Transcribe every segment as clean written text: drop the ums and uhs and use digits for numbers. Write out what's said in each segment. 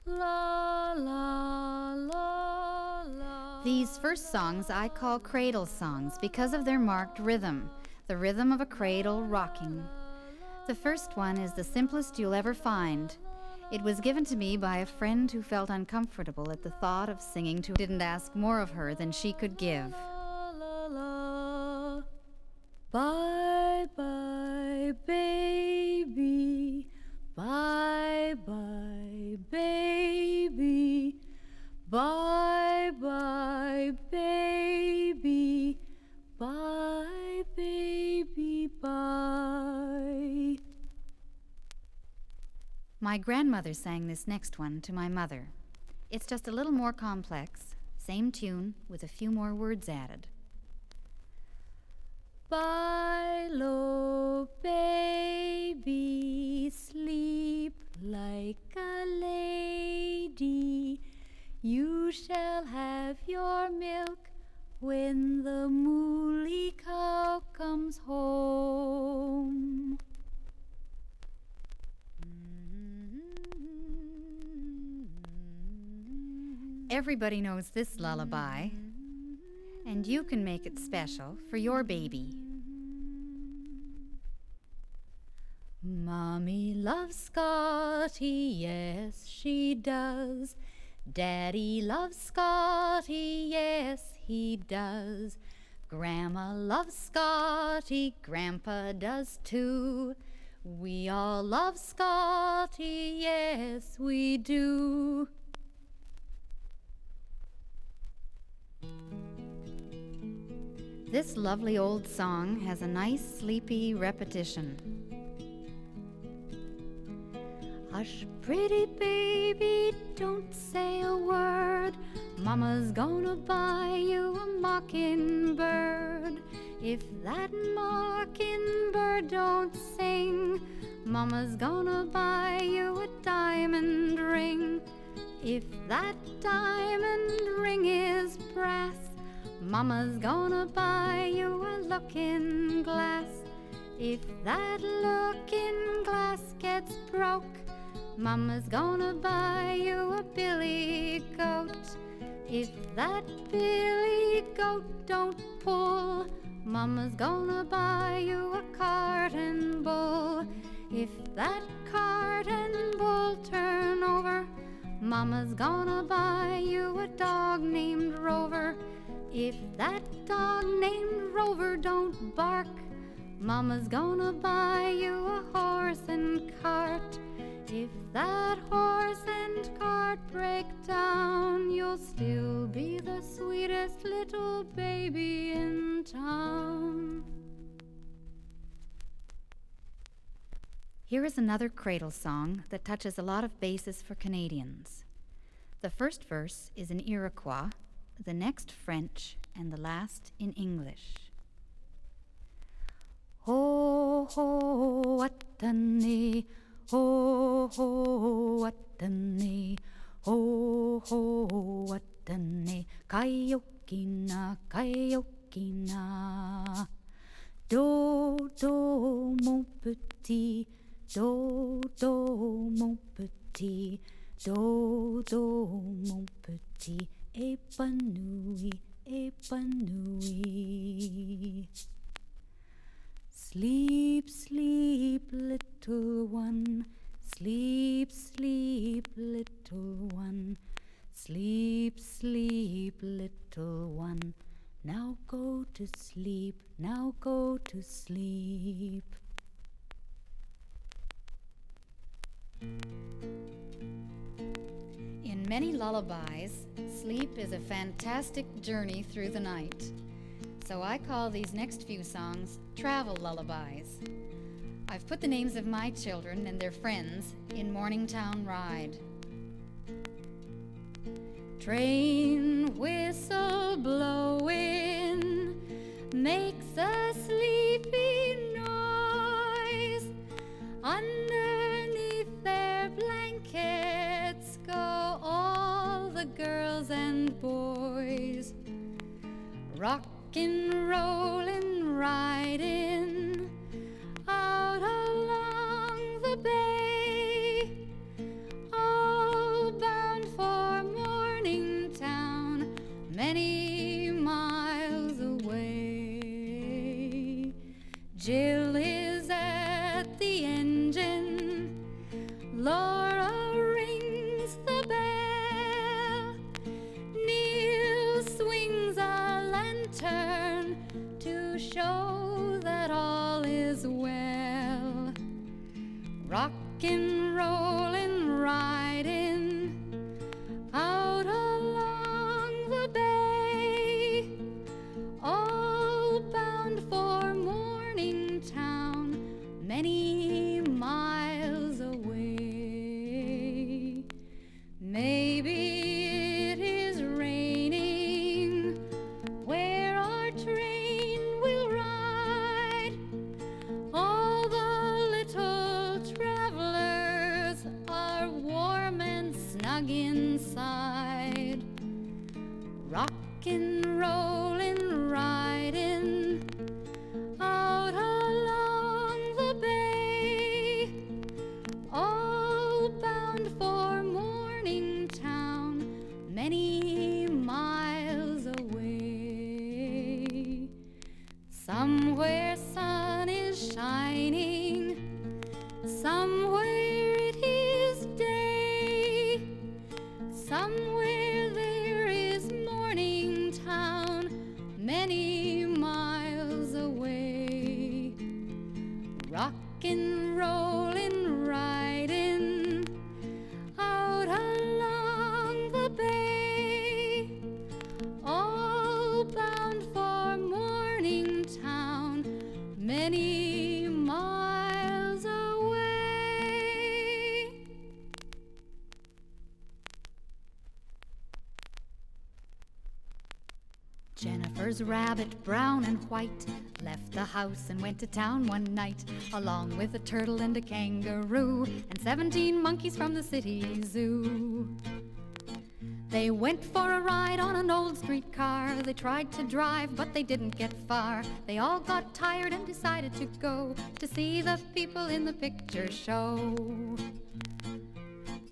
La, la, la, la. These first songs I call cradle songs because of their marked rhythm, the rhythm of a cradle rocking. The first one is the simplest you'll ever find. It was given to me by a friend who felt uncomfortable at the thought of singing to her. Didn't ask more of her than she could give. La, la, la. Bye, bye, baby. Bye, bye, baby. Bye, bye, baby. Bye, baby, bye. My grandmother sang this next one to my mother. It's just a little more complex, same tune with a few more words added. Bye, low baby, sleep like a lady. You shall have your milk when the mooly cow comes home. Everybody knows this lullaby, and you can make it special for your baby. Mommy loves Scottie, yes she does. Daddy loves Scottie, yes he does. Grandma loves Scottie, Grandpa does too. We all love Scottie, yes we do. This lovely old song has a nice sleepy repetition. Hush, pretty baby, don't say a word. Mama's gonna buy you a mockingbird. If that mockingbird don't sing, Mama's gonna buy you a diamond ring. If that diamond ring is brass, Mama's gonna buy you a looking glass. If that looking glass gets broke, Mama's gonna buy you a billy goat. If that billy goat don't pull, Mama's gonna buy you a cart and bull. If that cart and bull turn over, Mama's gonna buy you a dog named Rover. If that dog named Rover don't bark, Mama's gonna buy you a horse and cart. If that horse and cart break down, you'll still be the sweetest little baby in town. Here is another cradle song that touches a lot of bases for Canadians. The first verse is in Iroquois, the next French, and the last in English. Ho, ho, Watanay, ho, ho, Watanay, ho, ho, Watanay, Kayokina, Kayokina. Do, do, mon petit, do, do, mon petit, do, do, mon petit, épanoui, épanoui. Sleep, sleep, little one. Sleep, sleep, little one. Sleep, sleep, little one. Now go to sleep, now go to sleep. In many lullabies, sleep is a fantastic journey through the night. So I call these next few songs travel lullabies. I've put the names of my children and their friends in Morningtown Ride. Train whistle blowing makes a sleepy noise. Underneath their blankets go all the girls and boys. Rockin', rollin', riding out along the bay, all by rockin', rollin', riding out along the bay, all bound for Morningtown, many miles away. Maybe it is raining where our train will ride. All the little travelers are warm and snug inside, rockin', rollin', riding out along the bay, all bound for Morningtown, many miles away. Somewhere sun is shining, somewhere it is day, somewhere there is Morningtown, many miles away. Rockin', rollin', riding out along the bay, all bound for Morningtown, many miles away. Jennifer's rabbit, brown and white, left the house and went to town one night, along with a turtle and a kangaroo, and 17 monkeys from the city zoo. They went for a ride on an old streetcar. They tried to drive, but they didn't get far. They all got tired and decided to go to see the people in the picture show.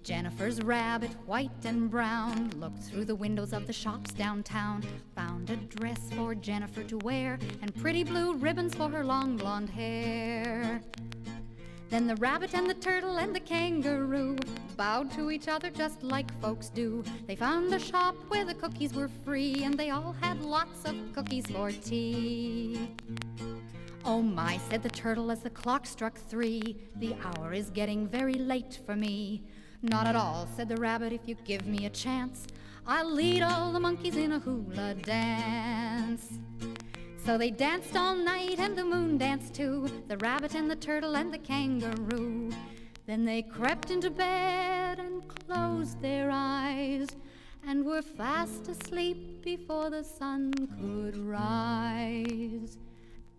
Jennifer's rabbit, white and brown, looked through the windows of the shops downtown, found a dress for Jennifer to wear, and pretty blue ribbons for her long blonde hair. Then the rabbit and the turtle and the kangaroo bowed to each other just like folks do. They found a shop where the cookies were free, and they all had lots of cookies for tea. "Oh my," said the turtle as the clock struck 3, "the hour is getting very late for me." "Not at all," said the rabbit, "if you give me a chance, I'll lead all the monkeys in a hula dance." So they danced all night and the moon danced too, the rabbit and the turtle and the kangaroo. Then they crept into bed and closed their eyes, and were fast asleep before the sun could rise.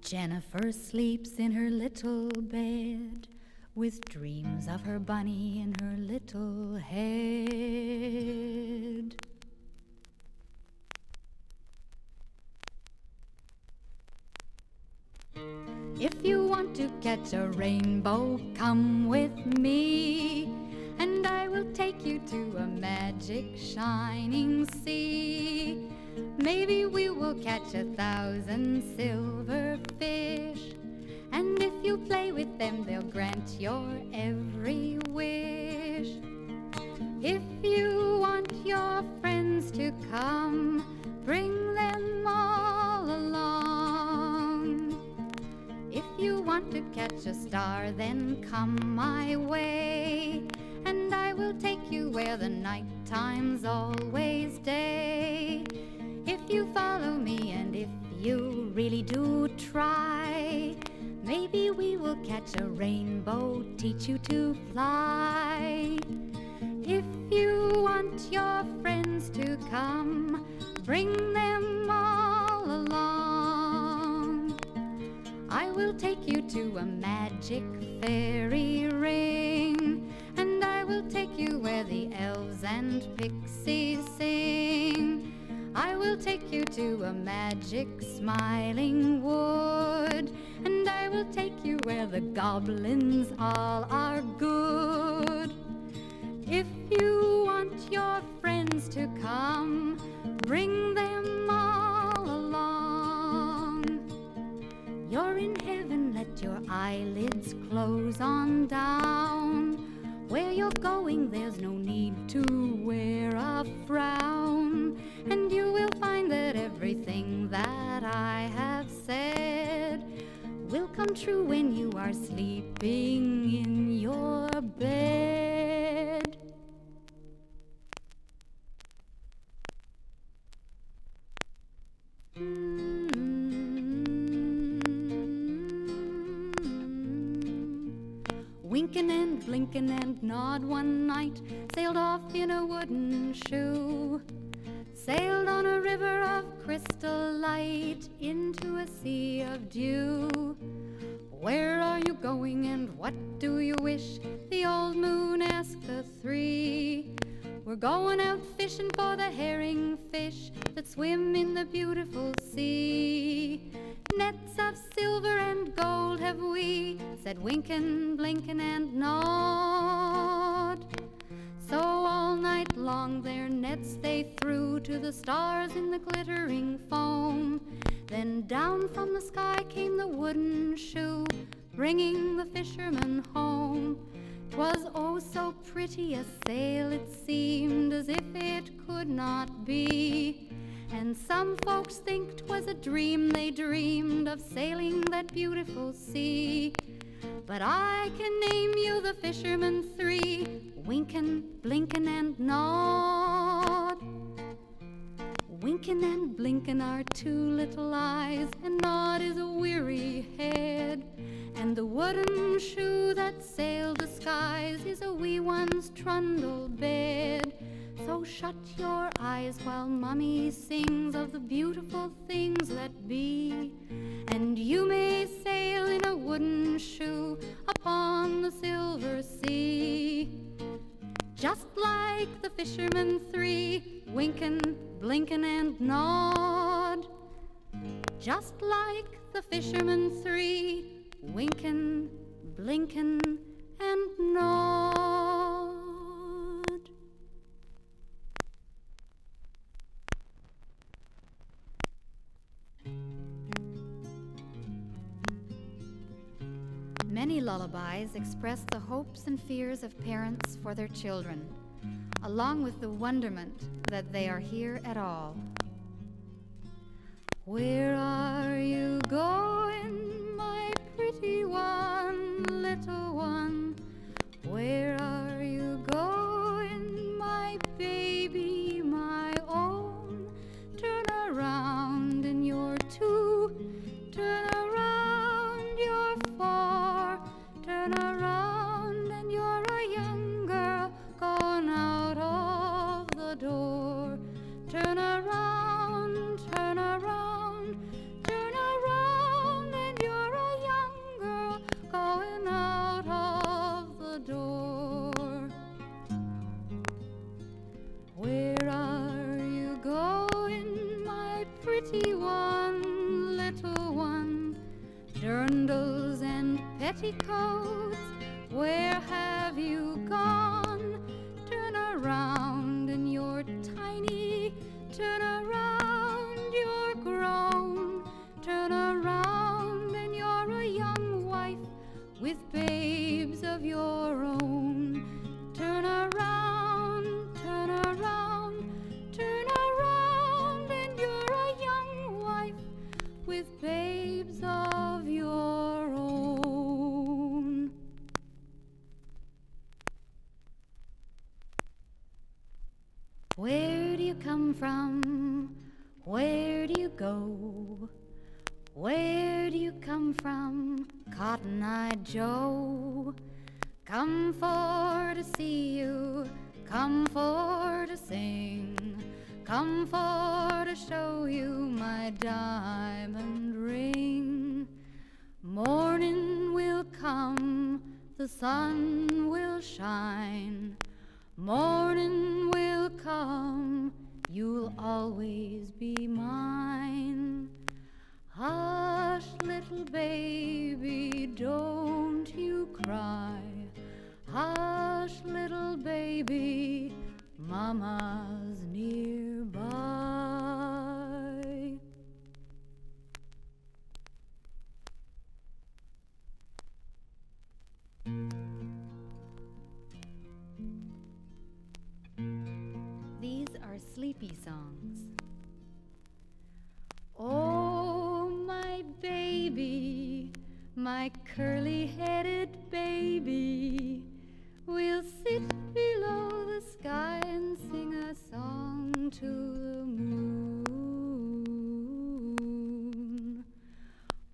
Jennifer sleeps in her little bed, with dreams of her bunny in her little head. If you want to catch a rainbow, come with me, and I will take you to a magic shining sea. Maybe we will catch 1,000 silver fish, and if you play with them, they'll grant your every wish. If you want your friends to come, bring them all along. If you want to catch a star, then come my way, and I will take you where the night time's always day. If you follow me and if you really do try, maybe we will catch a rainbow, teach you to fly. If you want your friends to come, bring them all along. I will take you to a magic fairy ring, and I will take you where the elves and pixies sing. I will take you to a magic smiling wood, and I will take you where the goblins all are good. If you want your friends to come, bring them all along. You're in heaven, let your eyelids close on down. Where you're going, there's no need to wear a frown, and you will find that everything that I have said will come true when you are sleeping in your Wynken and Blynken and Nod one night sailed off in a wooden shoe. Sailed on a river of crystal light into a sea of dew. Where are you going and what do you wish? The old moon asked the three. We're going out fishing for the herring fish that swim in the beautiful sea. Nets of silver and gold have we, said Wynken, Blynken and Nod. So all night long their nets they threw to the stars in the glittering foam. Then down from the sky came the wooden shoe, bringing the fishermen home. 'Twas oh so pretty a sail it seemed, as if it could not be. And some folks think 'twas a dream they dreamed of sailing that beautiful sea. But I can name you the fishermen three, Wynken, Blynken and Nod. Wynken and Blynken are two little eyes, and Nod is a weary head. And the wooden shoe that sailed the skies is a wee one's trundle bed. So shut your eyes while Mummy sings of the beautiful things that be, and you may sail in a wooden shoe upon the silver sea. Just like the fishermen three, Wynken, Blynken and Nod. Just like the fishermen three, Wynken, Blynken and Nod. Many lullabies express the hopes and fears of parents for their children, along with the wonderment that they are here at all. Where are you going, my pretty one, little one? Where are you going, my baby, my own? Turn around and you're two, turn around you're four, turn around and you're a young girl going out of the door. Turn around, turn around, turn around and you're a young girl going out of the door. Where are you going, my pretty one, little one? Dirndles and petticoats, where have you gone? Turn around and you're tiny, turn around you're grown, turn around and you're a young wife with babes of your own. Turn around, turn around, turn around and you're a young wife with babes of your own. Where do you come from? Where do you go? Where do you come from, Cotton-eyed Joe? Come for to see you, come for to sing, come for to show you my diamond ring. Morning will come, the sun will shine. Morning will come, you'll always be mine. Hush, little baby, don't you cry. Hush, little baby, Mama's nearby. These are sleepy songs. Oh, my baby, my curly-headed baby, we'll sit below the sky and sing a song to the moon.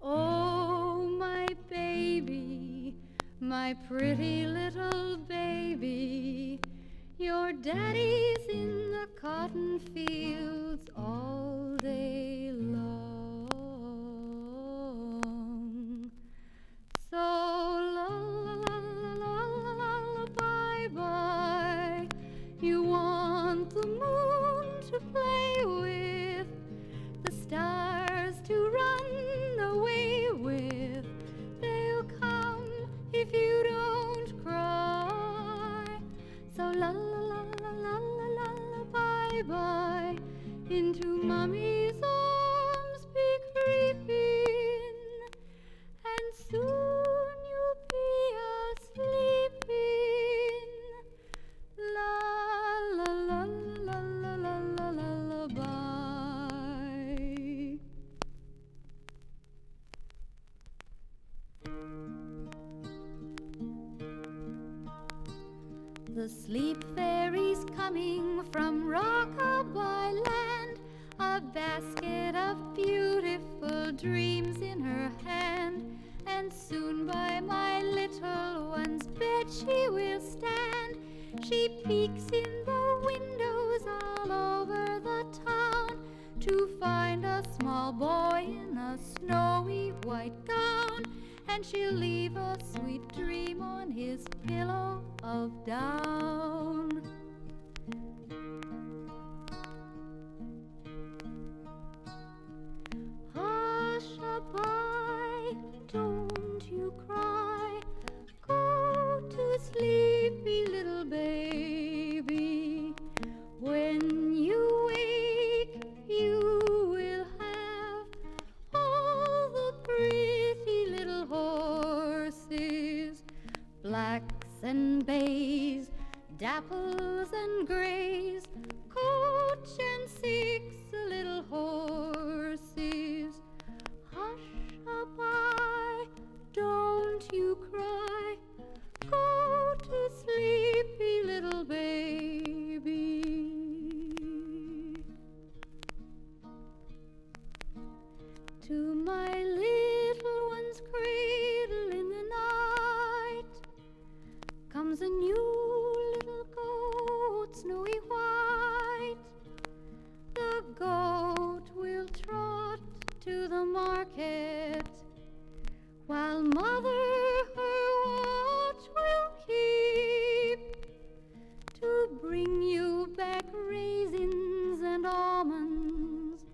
Oh, my baby, my pretty little little baby. Your daddy's in the cotton fields all day long. So la la la la la la la bye bye. You want the moon to play with, the stars to run away with. They'll come if you don't cry. So la la la la la la la la bye bye. Into mommy's arms be creeping, and soon you'll be asleeping. La la la la la la la la la bye. The sleep fairy's coming from Rockabye Land, a basket of beautiful dreams in her hand, and soon by my little one's bed she will stand. She peeks in the windows all over the town to find a small boy in a snowy white gown, and she'll leave a sweet dream on his pillow of down. Hush-a-bye, don't you cry. Go to sleepy little baby. When you wake, you will have all the pretty little horses, blacks and bays, dapples and grays, coach and 6 little horses. Hush-a-bye, don't you cry. Go to sleepy little baby. To my little one's cradle in the night comes a new little goat, snowy white. The goat will trot to the market, while mother her watch will keep, to bring you back raisins and almonds.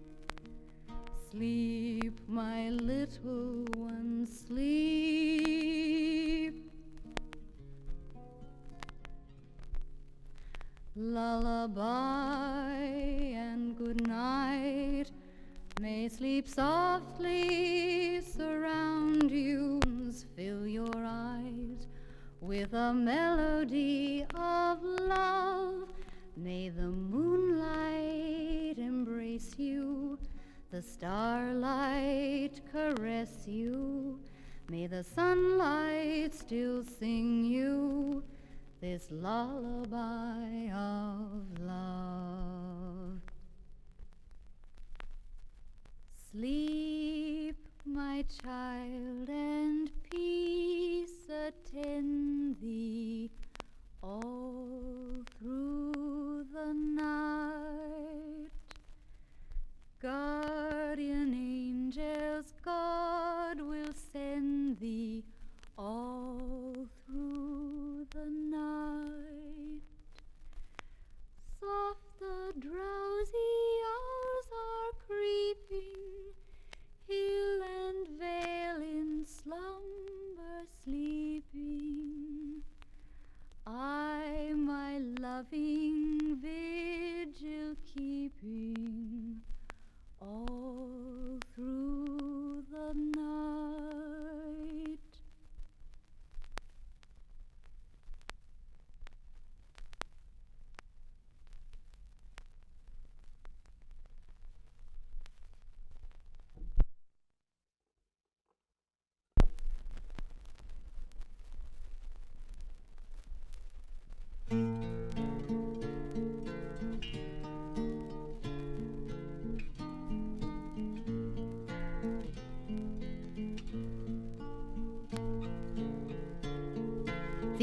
Sleep, my little one, sleep. Lullaby and goodnight may sleep softly surround you. Fill your eyes with a melody of love. May the moonlight embrace you, the starlight caress you. May the sunlight still sing you this lullaby of love. Sleep, my child, and peace attend thee all through the night. Guardian angels God will send thee all through the night. Soft the drowsy hours are creeping, hill and vale in slumber sleeping.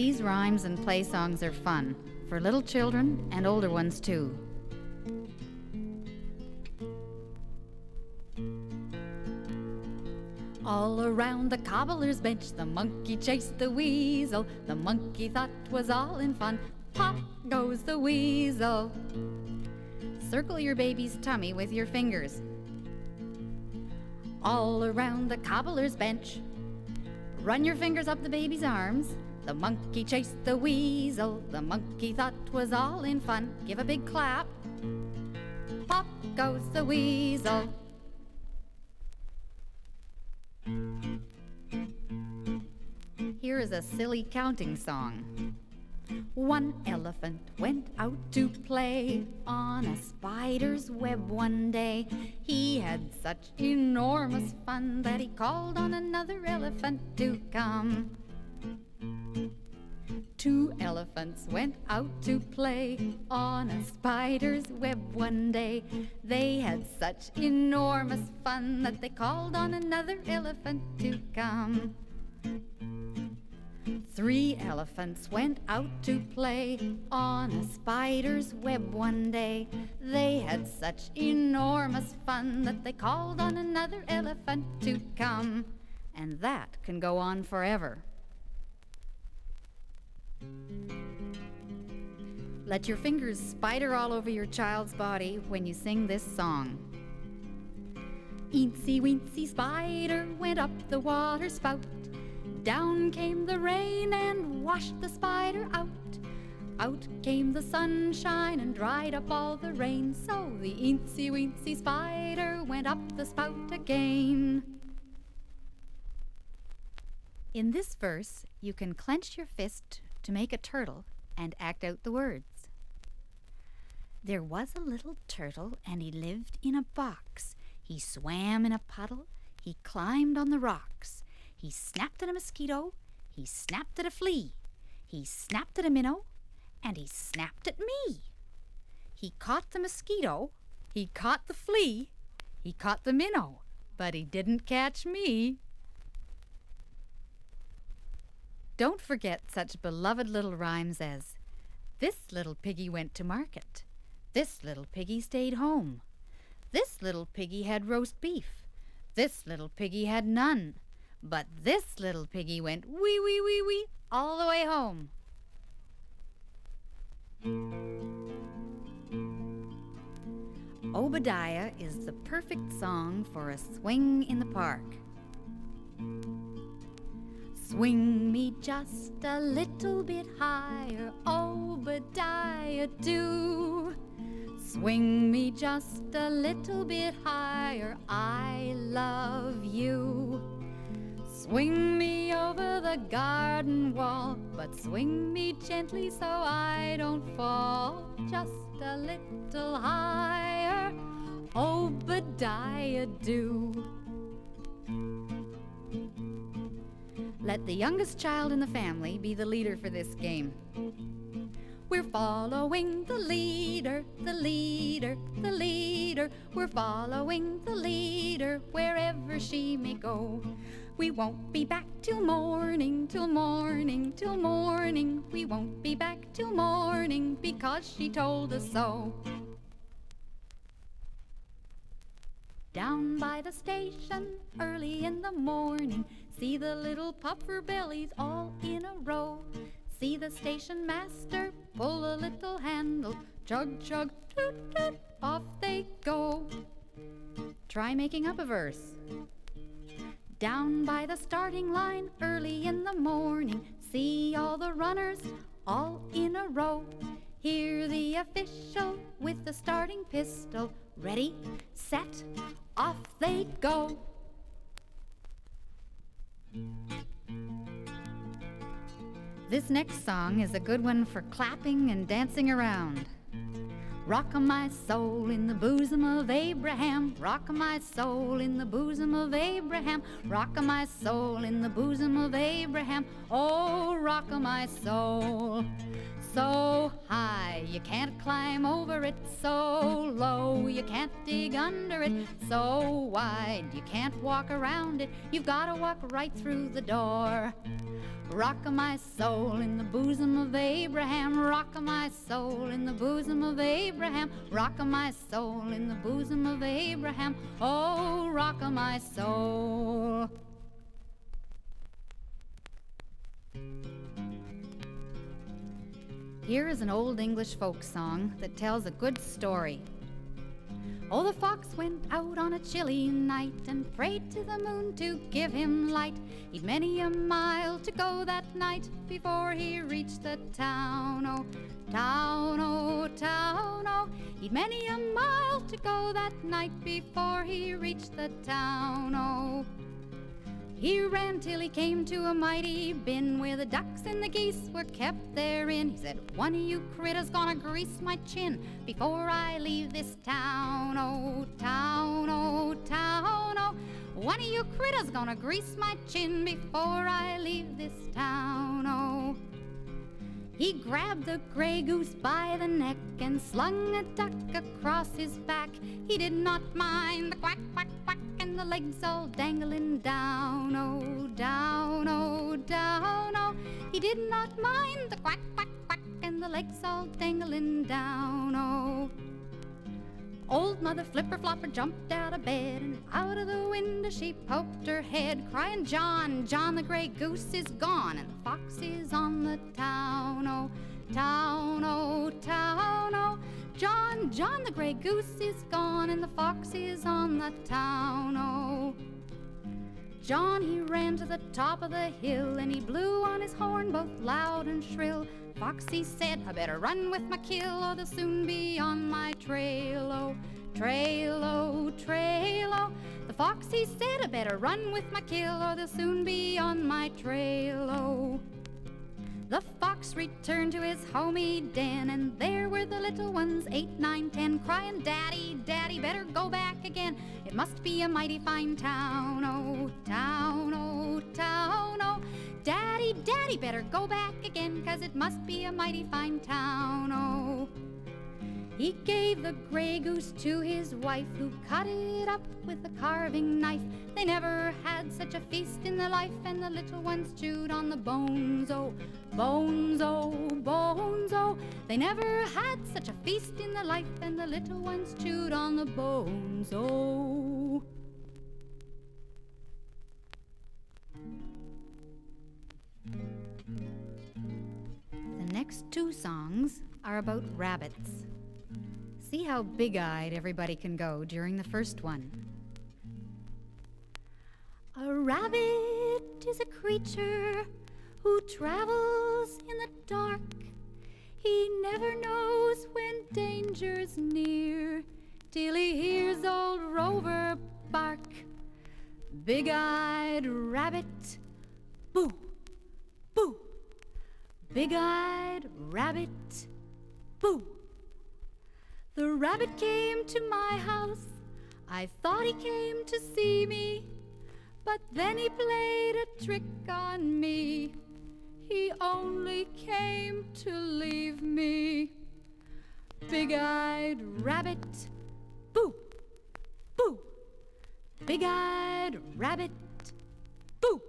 These rhymes and play songs are fun for little children and older ones too. All around the cobbler's bench, the monkey chased the weasel. The monkey thought 'twas all in fun. Pop goes the weasel. Circle your baby's tummy with your fingers. All around the cobbler's bench, Run your fingers up the baby's arms. the monkey chased the weasel. The monkey thought 'twas all in fun. Give a big clap. Pop goes the weasel. Here is a silly counting song. One elephant went out to play on a spider's web one day. He had such enormous fun that he called on another elephant to come. Two elephants went out to play on a spider's web one day. They had such enormous fun that they called on another elephant to come. Three elephants went out to play on a spider's web one day. They had such enormous fun that they called on another elephant to come. And that can go on forever. Let your fingers spider all over your child's body when you sing this song. Eensy weensy spider went up the water spout. Down came the rain and washed the spider out. Out came the sunshine and dried up all the rain. So the eensy weensy spider went up the spout again. In this verse, you can clench your fist to make a turtle and act out the words. There was a little turtle and he lived in a box. He swam in a puddle, he climbed on the rocks. He snapped at a mosquito, he snapped at a flea, he snapped at a minnow, and he snapped at me. He caught the mosquito, he caught the flea, he caught the minnow, but he didn't catch me. Don't forget such beloved little rhymes as, this little piggy went to market, this little piggy stayed home, this little piggy had roast beef, this little piggy had none, but this little piggy went wee, wee, wee, wee, all the way home. Obediah is the perfect song for a swing in the park. Swing me just a little bit higher, Obediah, do. Swing me just a little bit higher, I love you. Swing me over the garden wall, but swing me gently so I don't fall. Just a little higher, Obediah, do. Let the youngest child in the family be the leader for this game. We're following the leader, the leader, the leader. We're following the leader wherever she may go. We won't be back till morning, till morning, till morning. We won't be back till morning because she told us so. Down by the station, early in the morning, see the little puffer bellies all in a row. See the station master pull a little handle, chug, chug, toot, toot, off they go. Try making up a verse. Down by the starting line, early in the morning, see all the runners all in a row. Hear the official with the starting pistol, ready, set, off they go. This next song is a good one for clapping and dancing around. Rock my soul in the bosom of Abraham. Rock my soul in the bosom of Abraham. Rock my soul in the bosom of Abraham. Oh, rock my soul. So high you can't climb over it. So low you can't dig under it. So wide you can't walk around it. You've got to walk right through the door. Rock of my soul in the bosom of Abraham. Rock of my soul in the bosom of Abraham. Rock of my soul in the bosom of Abraham. Oh, rock of my soul. Here is an old English folk song that tells a good story. Oh, the fox went out on a chilly night and prayed to the moon to give him light. He'd many a mile to go that night before he reached the town. Oh, town, oh, town, oh. He'd many a mile to go that night before he reached the town. Oh, he ran till he came to a mighty bin where the ducks and the geese were kept therein. He said, one of you critters gonna grease my chin before I leave this town. Oh, town, oh, town, oh. One of you critters gonna grease my chin before I leave this town. Oh. He grabbed the gray goose by the neck and slung a duck across his back. He did not mind the quack, quack, quack, and the legs all dangling down. Oh, down, oh, down, oh. He did not mind the quack, quack, quack, and the legs all dangling down. Oh. Old Mother Flipper Flopper jumped out of bed, and out of the window she poked her head, crying, John, John, the gray goose is gone, and the fox is on the town. Oh, town, oh, town, oh. John, John, the gray goose is gone, and the fox is on the town. Oh. John, he ran to the top of the hill, and he blew on his horn both loud and shrill. Foxy said, I better run with my kill, or they'll soon be on my trail. Oh, trail, oh, trail, oh. The foxy said, I better run with my kill, or they'll soon be on my trail. Oh. The fox returned to his homey den, and there were the little ones, 8, 9, 10, crying, Daddy, Daddy, better go back again. It must be a mighty fine town. Oh, town, oh, town, oh. Daddy, Daddy, better go back again, 'cause it must be a mighty fine town. Oh. He gave the gray goose to his wife, who cut it up with a carving knife. They never had such a feast in their life, and the little ones chewed on the bones. Oh, bones, oh, bones, oh. They never had such a feast in their life, and the little ones chewed on the bones. Oh. The next two songs are about rabbits. See how big-eyed everybody can go during the first one. A rabbit is a creature who travels in the dark. He never knows when danger's near till he hears old Rover bark. Big-eyed rabbit, boo, boo. Big-eyed rabbit, boo. The rabbit came to my house. I thought he came to see me, but then he played a trick on me. He only came to leave me. Big-eyed rabbit, boo, boo. Big-eyed rabbit, boo.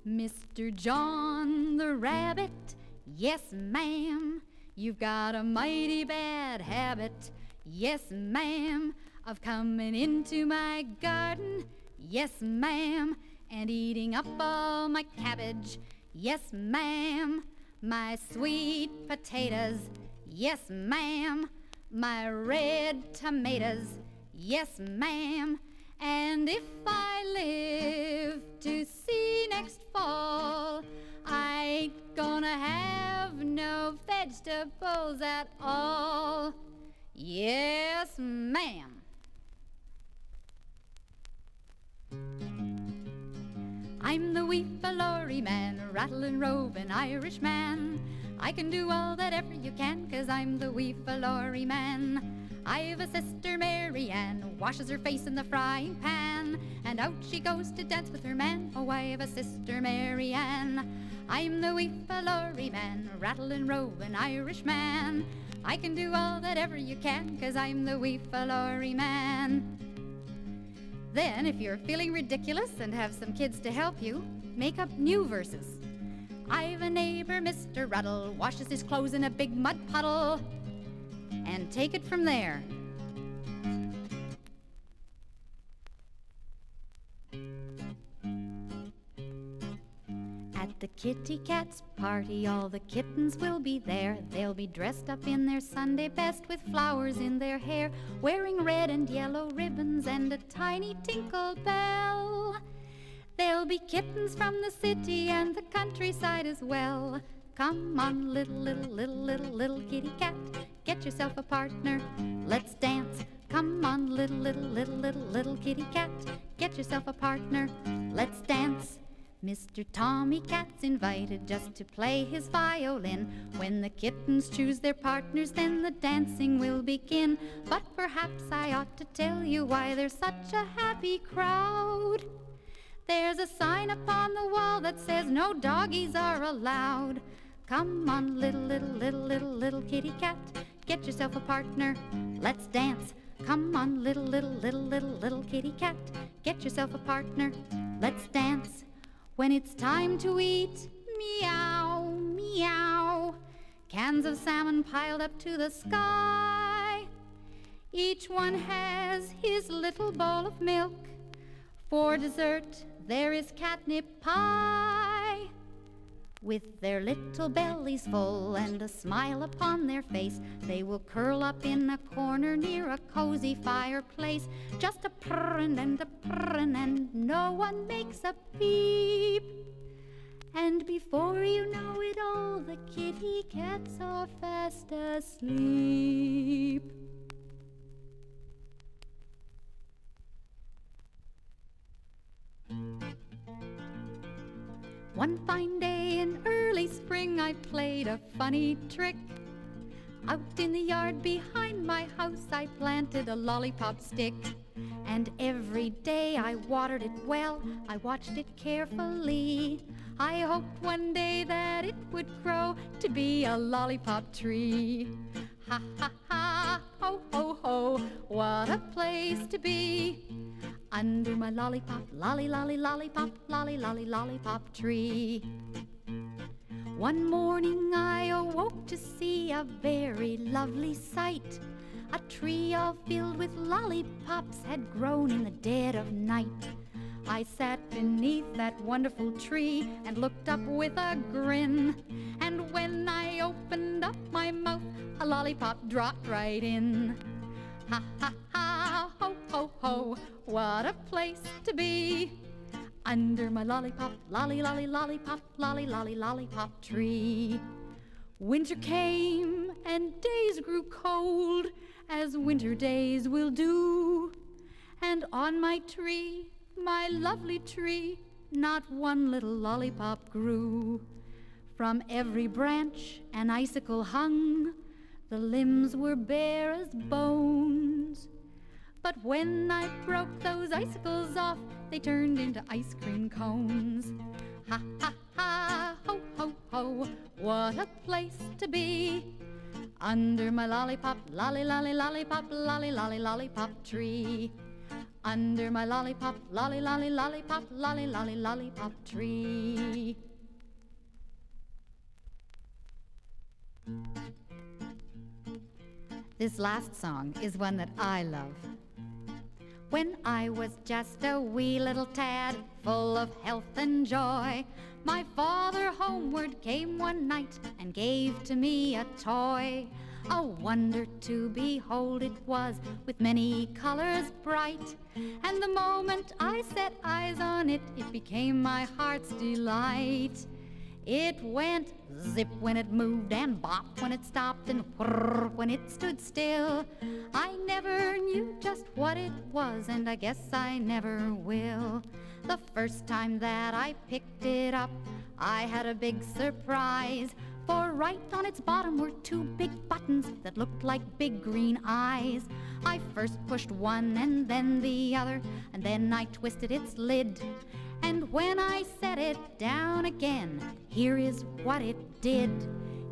Mr. John the Rabbit, yes, ma'am, you've got a mighty bad habit. Yes, ma'am, of coming into my garden. Yes, ma'am, and eating up all my cabbage. Yes, ma'am, my sweet potatoes. Yes, ma'am, my red tomatoes. Yes, ma'am, and if I live to see next fall, I ain't gonna have no vegetables at all. Yes, ma'am. I'm the Wee Faloorie Man, a rattlin' rovin' Irishman. I can do all that ever you can, 'cause I'm the Wee Faloorie Man. I've a sister Mary Ann, washes her face in the frying pan, and out she goes to dance with her man. Oh, I've a sister Mary Ann. I'm the Wee Faloorie Man, a rattlin' rovin' Irishman. I can do all that ever you can, 'cause I'm the Wee Faloorie Man. Then, if you're feeling ridiculous and have some kids to help you, make up new verses. I've a neighbor, Mr. Ruddle, washes his clothes in a big mud puddle. And take it from there. At the kitty cat's party, all the kittens will be there. They'll be dressed up in their Sunday best with flowers in their hair, wearing red and yellow ribbons and a tiny tinkle bell. There'll be kittens from the city and the countryside as well. Come on, little kitty cat, get yourself a partner, let's dance. Come on, little kitty cat, get yourself a partner, let's dance. Mr. Tommy Cat's invited just to play his violin. When the kittens choose their partners, then the dancing will begin. But perhaps I ought to tell you why there's such a happy crowd. There's a sign upon the wall that says no doggies are allowed. Come on, little kitty cat, get yourself a partner, let's dance. Come on, little kitty cat, get yourself a partner, let's dance. When it's time to eat, meow, meow, cans of salmon piled up to the sky. Each one has his little bowl of milk. For dessert, there is catnip pie. With their little bellies full and a smile upon their face, they will curl up in a corner near a cozy fireplace. Just a purrin' and a purrin' and no one makes a peep. And before you know it all, the kitty cats are fast asleep. One fine day in early spring, I played a funny trick. Out in the yard behind my house, I planted a lollipop stick. And every day I watered it well, I watched it carefully. I hoped one day that it would grow to be a lollipop tree. Ha ha ha, ho ho ho, what a place to be. Under my lollipop, lolly lolly lollipop, lolly lolly lollipop tree. One morning I awoke to see a very lovely sight. A tree all filled with lollipops had grown in the dead of night. I sat beneath that wonderful tree and looked up with a grin. And when I opened up my mouth, a lollipop dropped right in. Ha ha ha, ho ho ho, what a place to be. Under my lollipop, lolly lolly lollipop, lolly lolly lollipop tree. Winter came and days grew cold, as winter days will do. And on my tree, my lovely tree, not one little lollipop grew. From every branch an icicle hung, the limbs were bare as bones. But when I broke those icicles off, they turned into ice cream cones. Ha ha ha, ho ho ho, what a place to be. Under my lollipop, lolly lolly lollipop, lolly lolly lollipop tree. Under my lollipop, lolly lolly lollipop, lolly lolly lollipop tree. This last song is one that I love. When I was just a wee little tad, full of health and joy, my father homeward came one night and gave to me a toy. A wonder to behold it was, with many colors bright. And the moment I set eyes on it, it became my heart's delight. It went zip when it moved, and bop when it stopped, and whirr when it stood still. I never knew just what it was, and I guess I never will. The first time that I picked it up, I had a big surprise. For right on its bottom were two big buttons that looked like big green eyes. I first pushed one and then the other, and then I twisted its lid. And when I set it down again, here is what it did.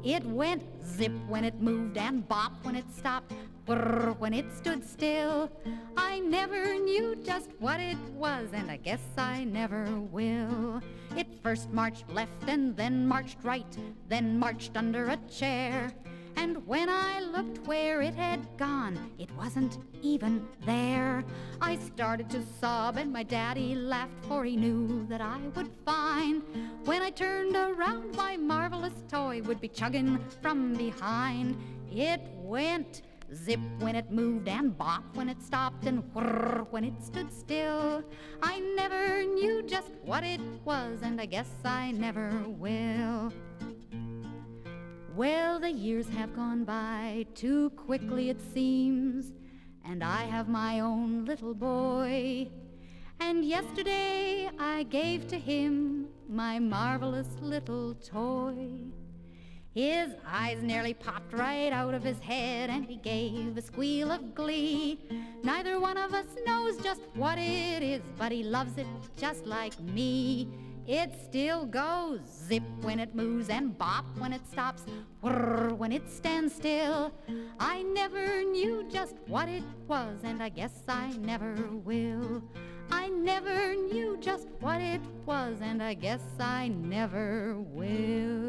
It went zip when it moved, and bop when it stopped, whirr when it stood still. I never knew just what it was, and I guess I never will. It first marched left and then marched right, then marched under a chair. And when I looked where it had gone, it wasn't even there. I started to sob and my daddy laughed, for he knew that I would find when I turned around my marvelous toy would be chugging from behind. It went zip when it moved and bop when it stopped and whirr when it stood still. I never knew just what it was, and I guess I never will. Well, the years have gone by too quickly it seems, and I have my own little boy. And yesterday I gave to him my marvelous little toy. His eyes nearly popped right out of his head, and he gave a squeal of glee. Neither one of us knows just what it is, but he loves it just like me. It still goes zip when it moves and bop when it stops, whirr when it stands still. I never knew just what it was, and I guess I never will. I never knew just what it was, and I guess I never will.